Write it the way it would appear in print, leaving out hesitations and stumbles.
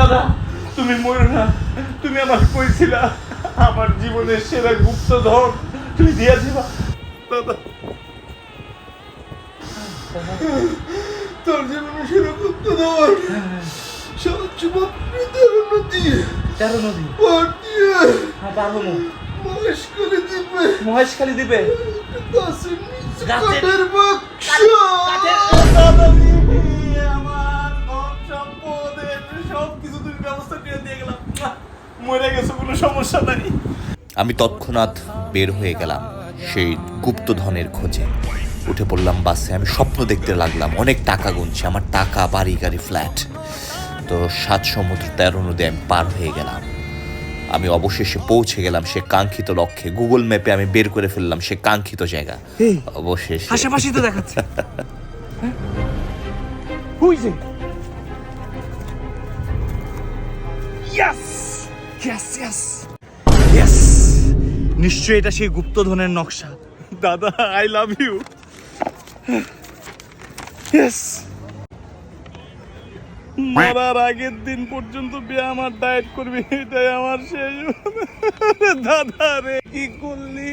দাদা তুমি মরো না, তুমি আমার কইছিলা আমার জীবনের সেরা গুপ্তধন তুমি দিয়া দিবা। দাদা তোর জীবনের সেরা গুপ্তধন তেরো নদী মহেশখালী দ্বীপে কাঠের বাক্স সবকিছু তুমি ব্যবস্থা করে দিয়ে গেলাম, মরে গেছে কোনো সমস্যা নাই। আমি তৎক্ষণাৎ বের হয়ে গেলাম সেই গুপ্তধনের খোঁজে। উঠে পড়লাম বাসে। আমি স্বপ্ন দেখতে লাগলাম, অনেক টাকা গুনছি, আমার টাকা, বাড়ি গাড়ি, ফ্ল্যাট। তো 7 সমুদ্র 13 নদী আমি পার হয়ে গেলাম। আমি অবশেষে পৌঁছে গেলাম সে কাঙ্ক্ষিত লক্ষ্যে। গুগল ম্যাপে আমি বের করে ফেললাম সে কাঙ্ক্ষিত জায়গা। অবশেষে আশেপাশেই তো দেখাচ্ছে। নিশ্চয়ই এটা সেই গুপ্তধনের নকশা। দাদা আই লাভ ইউ। মরার আগের দিন পর্যন্ত ব্যায়াম আর ডায়েট করবি, এটাই আমার শেষ। দাদা রে কি করলি?